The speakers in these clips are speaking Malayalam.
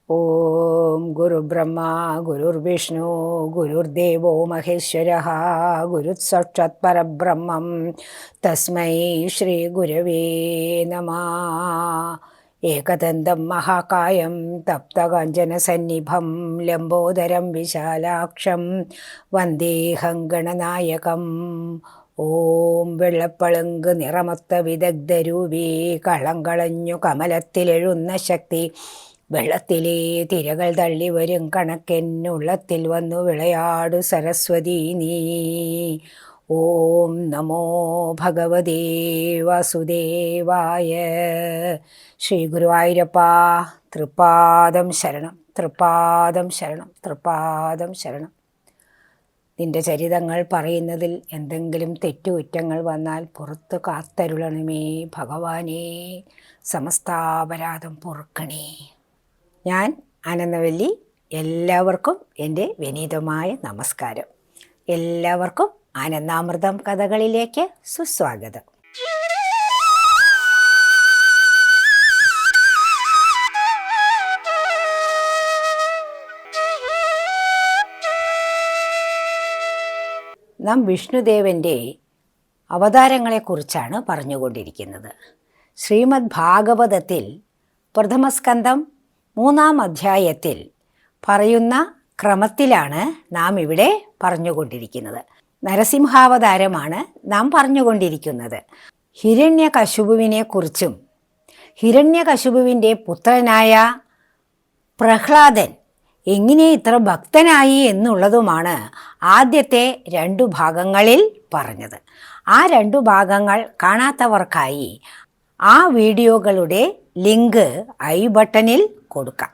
ഓം ഗുരുബ്രഹ്മ ഗുരുർവിഷ്ണു ഗുരുർദേവോ മഹേശ്വരഃ ഗുരുഃ സാക്ഷാത് പരബ്രഹ്മം തസ്മൈ ശ്രീ ഗുരവേ നമഃ. ഏകദന്തം മഹാകായം തപ്തകാഞ്ചനസന്നിഭം ലംബോദരം വിശാലാക്ഷം വന്ദേഹം ഗണനായകം. ഓം വെള്ളപ്പളുങ്ക് നിറമൊത്ത വിദഗ്ധരൂപീ കളം കളഞ്ഞു കമലത്തിലെഴുന്ന ശക്തി വെള്ളത്തിലെ തിരകൾ തള്ളി വരും കണക്കെന്നുള്ളത്തിൽ വന്നു വിളയാടു സരസ്വതി നീ. ഓം നമോ ഭഗവതേ വാസുദേവായ. ശ്രീ ഗുരുവായൂരപ്പ തൃപ്പാദം ശരണം, തൃപ്പാദം ശരണം, തൃപ്പാദം ശരണം. നിന്റെ ചരിതങ്ങൾ പറയുന്നതിൽ എന്തെങ്കിലും തെറ്റുകുറ്റങ്ങൾ വന്നാൽ പുറത്തു കാത്തരുളണമേ ഭഗവാനേ. സമസ്താപരാധം പൊറുക്കണേ. ഞാൻ ആനന്ദവല്ലി. എല്ലാവർക്കും എൻ്റെ വിനീതമായ നമസ്കാരം. എല്ലാവർക്കും ആനന്ദാമൃതം കഥകളിലേക്ക് സുസ്വാഗതം. നാം വിഷ്ണുദേവൻ്റെ അവതാരങ്ങളെക്കുറിച്ചാണ് പറഞ്ഞുകൊണ്ടിരിക്കുന്നത്. ശ്രീമദ് ഭാഗവതത്തിൽ പ്രഥമസ്കന്ധം 3-ാം അധ്യായത്തിൽ പറയുന്ന ക്രമത്തിലാണ് നാം ഇവിടെ പറഞ്ഞുകൊണ്ടിരിക്കുന്നത്. നരസിംഹാവതാരമാണ് നാം പറഞ്ഞുകൊണ്ടിരിക്കുന്നത്. ഹിരണ്യകശിപുവിനെക്കുറിച്ചും ഹിരണ്യകശിപുവിൻ്റെ പുത്രനായ പ്രഹ്ലാദൻ എങ്ങനെ ഇത്ര ഭക്തനായി എന്നുള്ളതുമാണ് ആദ്യത്തെ 2 ഭാഗങ്ങളിൽ പറഞ്ഞത്. ആ 2 ഭാഗങ്ങൾ കാണാത്തവർക്കായി ആ വീഡിയോകളുടെ ലിങ്ക് ഐ ബട്ടണിൽ കൊടുക്കാം.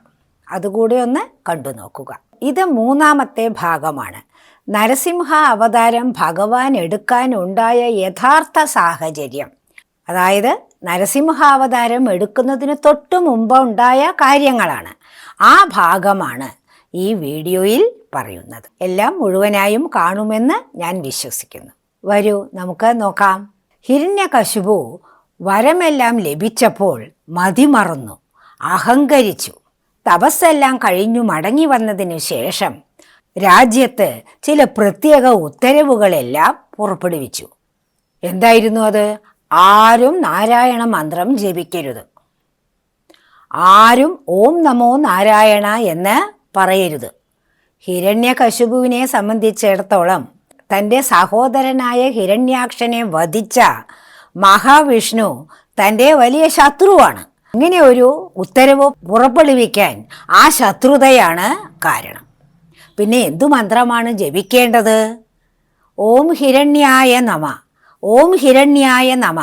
അതുകൂടെ ഒന്ന് കണ്ടു നോക്കുക. ഇത് 3-ാമത്തെ ഭാഗമാണ്. നരസിംഹ അവതാരം ഭഗവാൻ എടുക്കാനുണ്ടായ യഥാർത്ഥ സാഹചര്യം, അതായത് നരസിംഹാവതാരം എടുക്കുന്നതിന് തൊട്ടു മുമ്പ് ഉണ്ടായ കാര്യങ്ങളാണ്. ആ ഭാഗമാണ് ഈ വീഡിയോയിൽ പറയുന്നത്. എല്ലാം മുഴുവനായും കാണുമെന്ന് ഞാൻ വിശ്വസിക്കുന്നു. വരൂ നമുക്ക് നോക്കാം. ഹിരണ്യകശിപു വരമെല്ലാം ലഭിച്ചപ്പോൾ മതിമറന്നു, അഹങ്കരിച്ചു. തപസ്സെല്ലാം കഴിഞ്ഞു മടങ്ങി വന്നതിന് ശേഷം രാജ്യത്ത് ചില പ്രത്യേക ഉത്തരവുകളെല്ലാം പുറപ്പെടുവിച്ചു. എന്തായിരുന്നു അത്? ആരും നാരായണ മന്ത്രം ജപിക്കരുത്, ആരും ഓം നമോ നാരായണ എന്ന് പറയരുത്. ഹിരണ്യകശിപുവിനെ സംബന്ധിച്ചിടത്തോളം തൻ്റെ സഹോദരനായ ഹിരണ്യാക്ഷനെ വധിച്ച മഹാവിഷ്ണു തൻ്റെ വലിയ ശത്രുവാണ്. ഇങ്ങനെ ഒരു ഉത്തരവ് പുറപ്പെടുവിക്കാൻ ആ ശത്രുതയാണ് കാരണം. പിന്നെ എന്തു മന്ത്രമാണ് ജപിക്കേണ്ടത്? ഓം ഹിരണ്യായ നമ, ഓം ഹിരണ്യായ നമ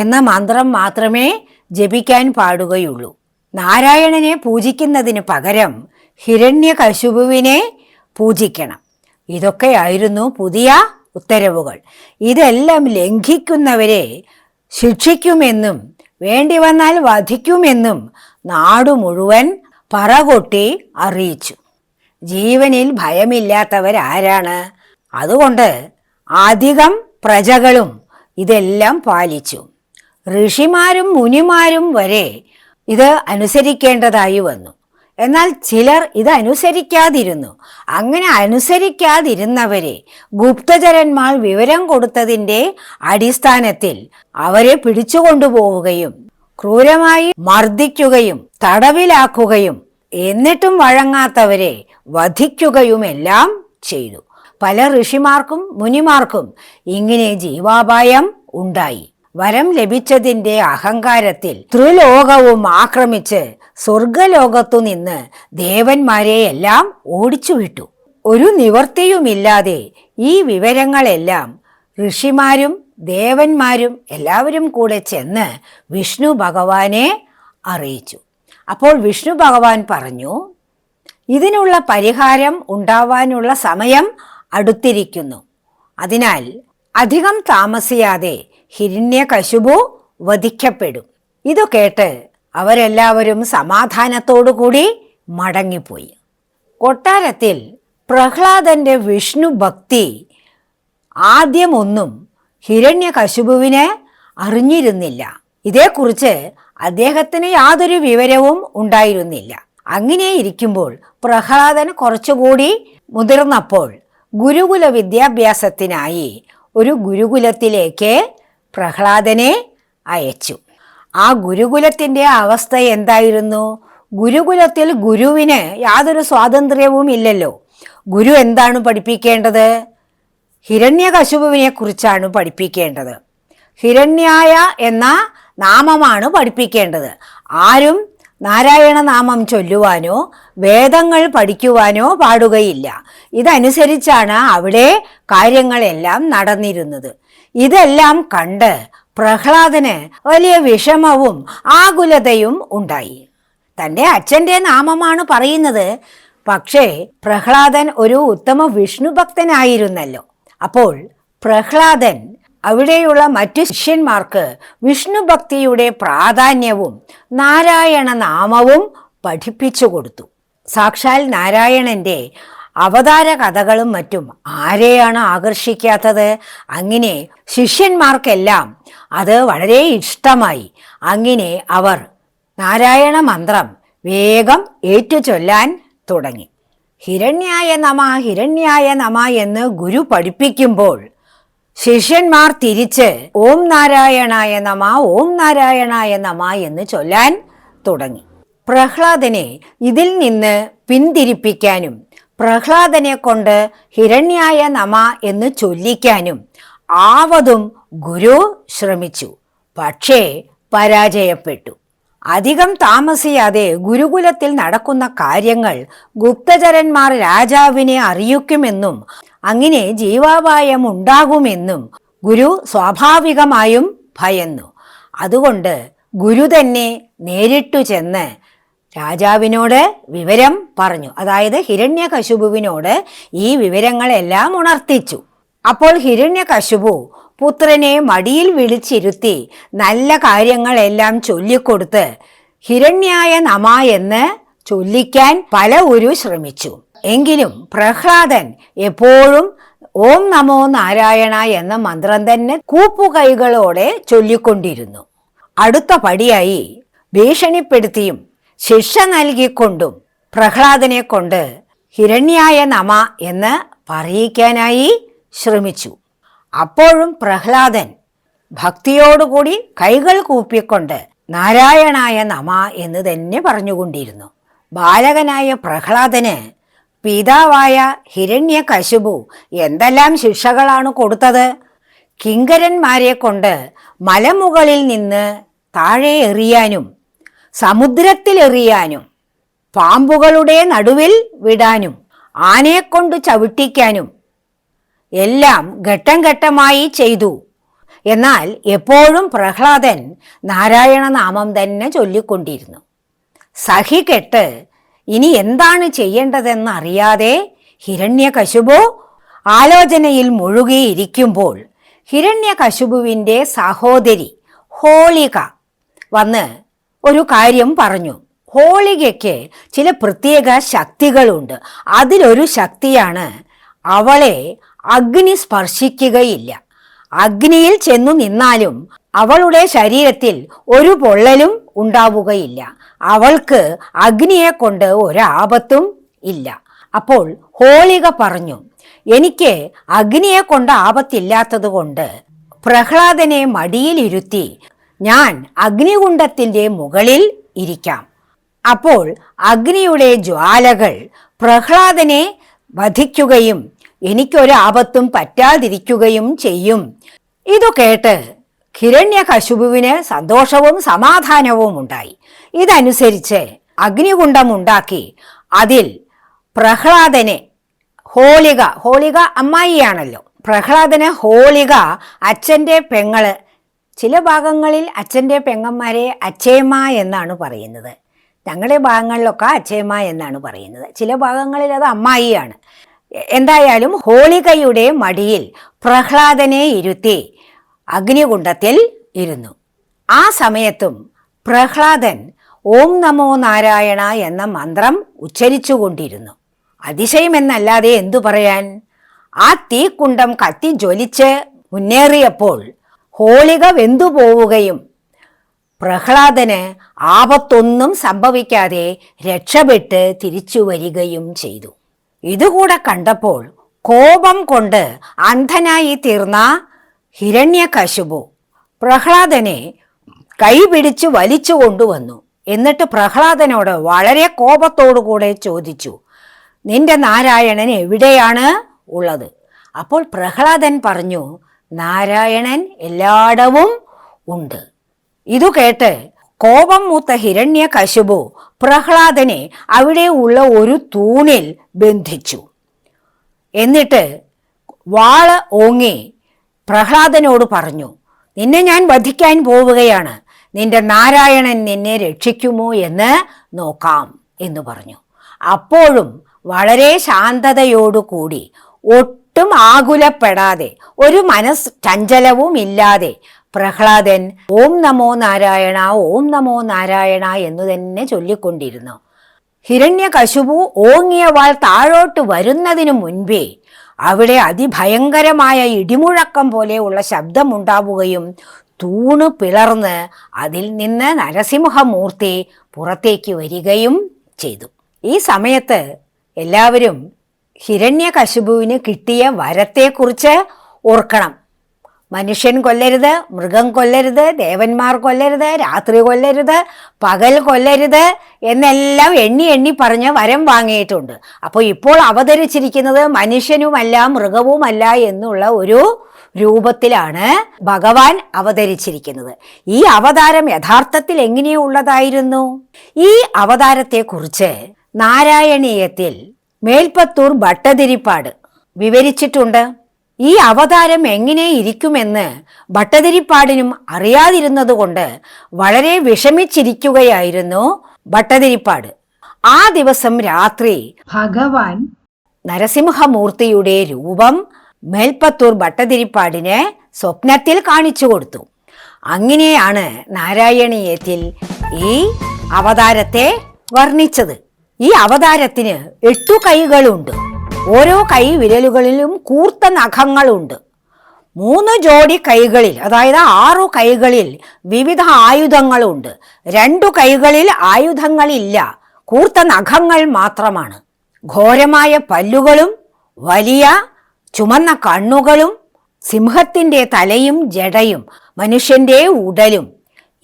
എന്ന മന്ത്രം മാത്രമേ ജപിക്കാൻ പാടുകയുള്ളൂ. നാരായണനെ പൂജിക്കുന്നതിന് പകരം ഹിരണ്യകശിപുവിനെ പൂജിക്കണം. ഇതൊക്കെയായിരുന്നു പുതിയ ഉത്തരവുകൾ. ഇതെല്ലാം ലംഘിക്കുന്നവരെ ശിക്ഷിക്കുമെന്നും വേണ്ടി വന്നാൽ വധിക്കുമെന്നും നാടു മുഴുവൻ പറകൊട്ടി അറിയിച്ചു. ജീവനിൽ ഭയമില്ലാത്തവരാരാണ്? അതുകൊണ്ട് അധികം പ്രജകളും ഇതെല്ലാം പാലിച്ചു. ഋഷിമാരും മുനിമാരും വരെ ഇത് അനുസരിക്കേണ്ടതായി വന്നു. എന്നാൽ ചിലർ ഇത് അനുസരിക്കാതിരുന്നു. അങ്ങനെ അനുസരിക്കാതിരുന്നവരെ ഗുപ്തചരന്മാർ വിവരം കൊടുത്തതിൻ്റെ അടിസ്ഥാനത്തിൽ അവരെ പിടിച്ചുകൊണ്ടുപോവുകയും ക്രൂരമായി മർദ്ദിക്കുകയും തടവിലാക്കുകയും എന്നിട്ടും വഴങ്ങാത്തവരെ വധിക്കുകയുമെല്ലാം ചെയ്തു. പല ഋഷിമാർക്കും മുനിമാർക്കും ഇങ്ങനെ ജീവാപായം ഉണ്ടായി. വരം ലഭിച്ചതിൻ്റെ അഹങ്കാരത്തിൽ ത്രിലോകവും ആക്രമിച്ച് സ്വർഗലോകത്തു നിന്ന് ദേവന്മാരെയെല്ലാം ഓടിച്ചുവിട്ടു. ഒരു നിവർത്തിയുമില്ലാതെ ഈ വിവരങ്ങളെല്ലാം ഋഷിമാരും ദേവന്മാരും എല്ലാവരും കൂടെ ചെന്ന് വിഷ്ണു ഭഗവാനെ അറിയിച്ചു. അപ്പോൾ വിഷ്ണു ഭഗവാൻ പറഞ്ഞു, ഇതിനുള്ള പരിഹാരം ഉണ്ടാവാനുള്ള സമയം അടുത്തിരിക്കുന്നു. അതിനാൽ അധികം താമസിയാതെ ഹിരണ്യകശിപു വധിക്കപ്പെടും. ഇതു കേട്ട് അവരെല്ലാവരും സമാധാനത്തോടുകൂടി മടങ്ങിപ്പോയി. കൊട്ടാരത്തിൽ പ്രഹ്ലാദന്റെ വിഷ്ണു ഭക്തി ആദ്യമൊന്നും ഹിരണ്യകശിപുവിന് അറിഞ്ഞിരുന്നില്ല. ഇതേക്കുറിച്ച് അദ്ദേഹത്തിന് യാതൊരു വിവരവും ഉണ്ടായിരുന്നില്ല. അങ്ങനെ ഇരിക്കുമ്പോൾ പ്രഹ്ലാദൻ കുറച്ചുകൂടി മുതിർന്നപ്പോൾ ഗുരുകുല വിദ്യാഭ്യാസത്തിനായി ഒരു ഗുരുകുലത്തിലേക്ക് പ്രഹ്ലാദനെ അയച്ചു. ആ ഗുരുകുലത്തിൻ്റെ അവസ്ഥ എന്തായിരുന്നു? ഗുരുകുലത്തിൽ ഗുരുവിന് യാതൊരു സ്വാതന്ത്ര്യവും ഇല്ലല്ലോ. ഗുരു എന്താണ് പഠിപ്പിക്കേണ്ടത്? ഹിരണ്യകശിപുവിനെ കുറിച്ചാണ് പഠിപ്പിക്കേണ്ടത്. ഹിരണ്യായ എന്ന നാമമാണ് പഠിപ്പിക്കേണ്ടത്. ആരും നാരായണ നാമം ചൊല്ലുവാനോ വേദങ്ങൾ പഠിക്കുവാനോ പാടുകയില്ല. ഇതനുസരിച്ചാണ് അവിടെ കാര്യങ്ങളെല്ലാം നടന്നിരുന്നത്. ഇതെല്ലാം കണ്ട് പ്രഹ്ലാദന് വലിയ വിഷമവും ആകുലതയും ഉണ്ടായി. തൻ്റെ അച്ഛൻ്റെ നാമമാണ് പറയുന്നത്. പക്ഷേ പ്രഹ്ലാദൻ ഒരു ഉത്തമ വിഷ്ണു ഭക്തനായിരുന്നല്ലോ. അപ്പോൾ പ്രഹ്ലാദൻ അവിടെയുള്ള മറ്റു ശിഷ്യന്മാർക്ക് വിഷ്ണു ഭക്തിയുടെ പ്രാധാന്യവും നാരായണ നാമവും പഠിപ്പിച്ചു കൊടുത്തു. സാക്ഷാൽ നാരായണന്റെ അവതാര കഥകളും മറ്റും ആരെയാണ് ആകർഷിക്കാത്തത്? അങ്ങനെ ശിഷ്യന്മാർക്കെല്ലാം അത് വളരെ ഇഷ്ടമായി. അങ്ങനെ അവർ നാരായണ മന്ത്രം വേഗം ഏറ്റുചൊല്ലാൻ തുടങ്ങി. ഹിരണ്യായ നമ ഹിരണ്യായ നമ എന്ന് ഗുരു പഠിപ്പിക്കുമ്പോൾ ശിഷ്യന്മാർ തിരിച്ച് ഓം നാരായണായ നമ ഓം നാരായണായ നമ എന്ന് ചൊല്ലാൻ തുടങ്ങി. പ്രഹ്ലാദനെ ഇതിൽ നിന്ന് പിന്തിരിപ്പിക്കാനും പ്രഹ്ലാദനെ കൊണ്ട് ഹിരണ്യായ നമ എന്ന് ചൊല്ലിക്കാനും ആവതും ഗുരു ശ്രമിച്ചു. പക്ഷേ പരാജയപ്പെട്ടു. അധികം താമസിയാതെ ഗുരുകുലത്തിൽ നടക്കുന്ന കാര്യങ്ങൾ ഗുപ്തചരന്മാർ രാജാവിനെ അറിയിക്കുമെന്നും അങ്ങനെ ജീവാപായം ഉണ്ടാകുമെന്നും ഗുരു സ്വാഭാവികമായും ഭയന്നു. അതുകൊണ്ട് ഗുരു തന്നെ നേരിട്ടു ചെന്ന് രാജാവിനോട് വിവരം പറഞ്ഞു. അതായത് ഹിരണ്യകശിപുവിനോട് ഈ വിവരങ്ങളെല്ലാം ഉണർത്തിച്ചു. അപ്പോൾ ഹിരണ്യകശിപു പുത്രനെ മടിയിൽ വിളിച്ചിരുത്തി നല്ല കാര്യങ്ങളെല്ലാം ചൊല്ലിക്കൊടുത്ത് ഹിരണ്യായ നമ എന്ന് ചൊല്ലിക്കാൻ പലവരു ശ്രമിച്ചു. എങ്കിലും പ്രഹ്ലാദൻ എപ്പോഴും ഓം നമോ നാരായണ എന്ന മന്ത്രം തന്നെ കൂപ്പുകൈകളോടെ ചൊല്ലിക്കൊണ്ടിരുന്നു. അടുത്ത പടിയായി ഭീഷണിപ്പെടുത്തിയും ശിക്ഷ നൽകിക്കൊണ്ടും പ്രഹ്ലാദനെ കൊണ്ട് ഹിരണ്യായ നമ എന്ന് പറയിക്കാനായി ശ്രമിച്ചു. അപ്പോഴും പ്രഹ്ലാദൻ ഭക്തിയോടുകൂടി കൈകൾ കൂപ്പിക്കൊണ്ട് നാരായണായ നമ എന്ന് തന്നെ പറഞ്ഞുകൊണ്ടിരുന്നു. ബാലകനായ പ്രഹ്ലാദന് പിതാവായ ഹിരണ്യകശിപു എന്തെല്ലാം ശിക്ഷകളാണ് കൊടുത്തത്? കിങ്കരന്മാരെ കൊണ്ട് മലമുകളിൽ നിന്ന് താഴെ എറിയാനും സമുദ്രത്തിൽ എറിയാനും പാമ്പുകളുടെ നടുവിൽ വിടാനും ആനയെക്കൊണ്ട് ചവിട്ടിക്കാനും എല്ലാം ഘട്ടം ഘട്ടമായി ചെയ്തു. എന്നാൽ എപ്പോഴും പ്രഹ്ലാദൻ നാരായണ നാമം തന്നെ ചൊല്ലിക്കൊണ്ടിരുന്നു. സഹികെട്ട് ഇനി എന്താണ് ചെയ്യേണ്ടതെന്നറിയാതെ ഹിരണ്യകശിപു ആലോചനയിൽ മുഴുകിയിരിക്കുമ്പോൾ ഹിരണ്യകശിപുവിൻ്റെ സഹോദരി ഹോളിക വന്ന് ഒരു കാര്യം പറഞ്ഞു. ഹോളികയ്ക്ക് ചില പ്രത്യേക ശക്തികളുണ്ട്. അതിലൊരു ശക്തിയാണ് അവളെ അഗ്നി സ്പർശിക്കുകയില്ല. അഗ്നിയിൽ ചെന്നു നിന്നാലും അവളുടെ ശരീരത്തിൽ ഒരു പൊള്ളലും ഉണ്ടാവുകയില്ല. അവൾക്ക് അഗ്നിയെ കൊണ്ട് ഒരാപത്തും ഇല്ല. അപ്പോൾ ഹോളിക പറഞ്ഞു, എനിക്ക് അഗ്നിയെ കൊണ്ട് ആപത്തില്ലാത്തത് കൊണ്ട് പ്രഹ്ലാദനെ മടിയിലിരുത്തി ഞാൻ അഗ്നികുണ്ഡത്തിൻ്റെ മുകളിൽ ഇരിക്കാം. അപ്പോൾ അഗ്നിയുടെ ജ്വാലകൾ പ്രഹ്ലാദനെ വധിക്കുകയും എനിക്കൊരാപത്തും പറ്റാതിരിക്കുകയും ചെയ്യും. ഇതു കേട്ട് ഹിരണ്യകശിപുവിന് സന്തോഷവും സമാധാനവും ഉണ്ടായി. ഇതനുസരിച്ച് അഗ്നികുണ്ഡമുണ്ടാക്കി അതിൽ പ്രഹ്ലാദനെ ഹോളിക അമ്മായിയാണല്ലോ. പ്രഹ്ലാദന് ഹോളിക അച്ഛൻ്റെ പെങ്ങള്, ചില ഭാഗങ്ങളിൽ അച്ഛൻ്റെ പെങ്ങന്മാരെ അച്ഛേമ്മ എന്നാണ് പറയുന്നത്. ഞങ്ങളുടെ ഭാഗങ്ങളിലൊക്കെ അച്ഛേമ്മ എന്നാണ് പറയുന്നത്. ചില ഭാഗങ്ങളിൽ അത് അമ്മായിയാണ്. എന്തായാലും ഹോളികയുടെ മടിയിൽ പ്രഹ്ലാദനെ ഇരുത്തി അഗ്നികുണ്ഡത്തിൽ ഇരുന്നു. ആ സമയത്തും പ്രഹ്ലാദൻ ഓം നമോ നാരായണ എന്ന മന്ത്രം ഉച്ചരിച്ചുകൊണ്ടിരുന്നു. അതിശയമെന്നല്ലാതെ എന്തു പറയാൻ. ആ തീക്കുണ്ഡം കത്തി ജ്വലിച്ച് മുന്നേറിയപ്പോൾ ഹോളിക വെന്തുപോവുകയും പ്രഹ്ലാദന് ആപത്തൊന്നും സംഭവിക്കാതെ രക്ഷപ്പെട്ട് തിരിച്ചു വരികയും ചെയ്തു. ഇതുകൂടെ കണ്ടപ്പോൾ കോപം കൊണ്ട് അന്ധനായി തീർന്ന ഹിരണ്യകശിപു പ്രഹ്ലാദനെ കൈപിടിച്ച് വലിച്ചു കൊണ്ടുവന്നു. എന്നിട്ട് പ്രഹ്ലാദനോട് വളരെ കോപത്തോടുകൂടെ ചോദിച്ചു, നിന്റെ നാരായണൻ എവിടെയാണ് ഉള്ളത്? അപ്പോൾ പ്രഹ്ലാദൻ പറഞ്ഞു, നാരായണൻ എല്ലായിടവും ഉണ്ട്. ഇതു കേട്ട് കോപം മൂത്ത ഹിരണ്യകശിപു പ്രഹ്ലാദനെ അവിടെ ഉള്ള ഒരു തൂണിൽ ബന്ധിച്ചു. എന്നിട്ട് വാള് ഓങ്ങി പ്രഹ്ലാദനോട് പറഞ്ഞു, നിന്നെ ഞാൻ വധിക്കാൻ പോവുകയാണ്, നിന്റെ നാരായണൻ നിന്നെ രക്ഷിക്കുമോ എന്ന് നോക്കാം എന്ന് പറഞ്ഞു. അപ്പോഴും വളരെ ശാന്തതയോടുകൂടി, ഒട്ടും ആകുലപ്പെടാതെ, ഒരു മനസ് ചഞ്ചലവും ഇല്ലാതെ പ്രഹ്ലാദൻ ഓം നമോ നാരായണ ഓം നമോ നാരായണ എന്നു തന്നെ ചൊല്ലിക്കൊണ്ടിരുന്നു. ഹിരണ്യകശിപു ഓങ്ങിയ വാൾ താഴോട്ട് വരുന്നതിനു മുൻപേ അവിടെ അതിഭയങ്കരമായ ഇടിമുഴക്കം പോലെയുള്ള ശബ്ദമുണ്ടാവുകയും തൂണ് പിളർന്ന് അതിൽ നിന്ന് നരസിംഹമൂർത്തി പുറത്തേക്ക് വരികയും ചെയ്തു. ഈ സമയത്ത് എല്ലാവരും ഹിരണ്യകശിപുവിന് കിട്ടിയ വരത്തെക്കുറിച്ച് ഓർക്കണം. മനുഷ്യൻ കൊല്ലരുത്, മൃഗം കൊല്ലരുത്, ദേവന്മാർ കൊല്ലരുത്, രാത്രി കൊല്ലരുത്, പകൽ കൊല്ലരുത് എന്നെല്ലാം എണ്ണി എണ്ണി പറഞ്ഞ് വരം വാങ്ങിയിട്ടുണ്ട്. അപ്പോൾ ഇപ്പോൾ അവതരിച്ചിരിക്കുന്നത് മനുഷ്യനുമല്ല മൃഗവുമല്ല എന്നുള്ള ഒരു രൂപത്തിലാണ് ഭഗവാൻ അവതരിച്ചിരിക്കുന്നത്. ഈ അവതാരം യഥാർത്ഥത്തിൽ എങ്ങനെയുള്ളതായിരുന്നു? ഈ അവതാരത്തെക്കുറിച്ച് നാരായണീയത്തിൽ മേൽപ്പത്തൂർ ഭട്ടതിരിപ്പാട് വിവരിച്ചിട്ടുണ്ട്. ഈ അവതാരം എങ്ങനെ ഇരിക്കുമെന്ന് ഭട്ടതിരിപ്പാടിനും അറിയാതിരുന്നതുകൊണ്ട് വളരെ വിഷമിച്ചിരിക്കുകയായിരുന്നു ഭട്ടതിരിപ്പാട്. ആ ദിവസം രാത്രി ഭഗവാൻ നരസിംഹമൂർത്തിയുടെ രൂപം മേൽപ്പത്തൂർ ഭട്ടതിരിപ്പാടിന് സ്വപ്നത്തിൽ കാണിച്ചു കൊടുത്തു. അങ്ങനെയാണ് നാരായണീയത്തിൽ ഈ അവതാരത്തെ വർണ്ണിച്ചത്. ഈ അവതാരത്തിന് 8 കൈകളുണ്ട്. ഓരോ കൈ വിരലുകളിലും കൂർത്ത നഖങ്ങളുണ്ട്. 3 ജോഡി കൈകളിൽ, അതായത് 6 കൈകളിൽ വിവിധ ആയുധങ്ങളുണ്ട്. 2 കൈകളിൽ ആയുധങ്ങളില്ല, കൂർത്ത നഖങ്ങൾ മാത്രമാണ്. ഘോരമായ പല്ലുകളും വലിയ ചുമന്ന കണ്ണുകളും സിംഹത്തിൻ്റെ തലയും ജടയും മനുഷ്യൻ്റെ ഉടലും.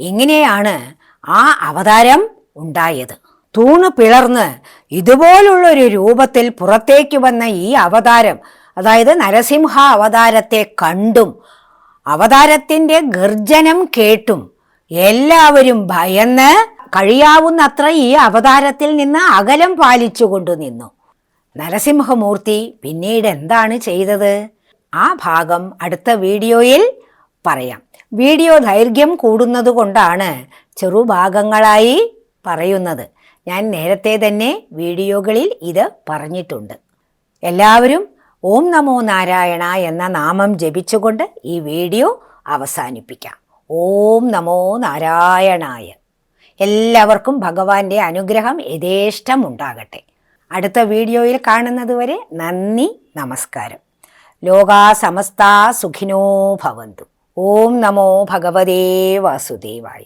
ഇങ്ങനെയാണ് ആ അവതാരം ഉണ്ടായത്. തൂണ് പിളർന്ന് ഇതുപോലുള്ളൊരു രൂപത്തിൽ പുറത്തേക്ക് വന്ന ഈ അവതാരം, അതായത് നരസിംഹ അവതാരത്തെ കണ്ടും അവതാരത്തിൻ്റെ ഗർജനം കേട്ടും എല്ലാവരും ഭയന്ന് കഴിയാവുന്നത്ര ഈ അവതാരത്തിൽ നിന്ന് അകലം പാലിച്ചുകൊണ്ടു നിന്നു. നരസിംഹമൂർത്തി പിന്നീട് എന്താണ് ചെയ്തത്? ആ ഭാഗം അടുത്ത വീഡിയോയിൽ പറയാം. വീഡിയോ ദൈർഘ്യം കൂടുന്നത് കൊണ്ടാണ് ചെറുഭാഗങ്ങളായി പറയുന്നത്. ഞാൻ നേരത്തെ തന്നെ വീഡിയോകളിൽ ഇത് പറഞ്ഞിട്ടുണ്ട്. എല്ലാവരും ഓം നമോ നാരായണ എന്ന നാമം ജപിച്ചുകൊണ്ട് ഈ വീഡിയോ അവസാനിപ്പിക്കാം. ഓം നമോ നാരായണായ. എല്ലാവർക്കും ഭഗവാന്റെ അനുഗ്രഹം യഥേഷ്ടം ഉണ്ടാകട്ടെ. അടുത്ത വീഡിയോയിൽ കാണുന്നത് വരെ നന്ദി, നമസ്കാരം. ലോകാ സമസ്താ സുഖിനോ ഭവന്തു. ഓം നമോ ഭഗവതേ വാസുദേവായ.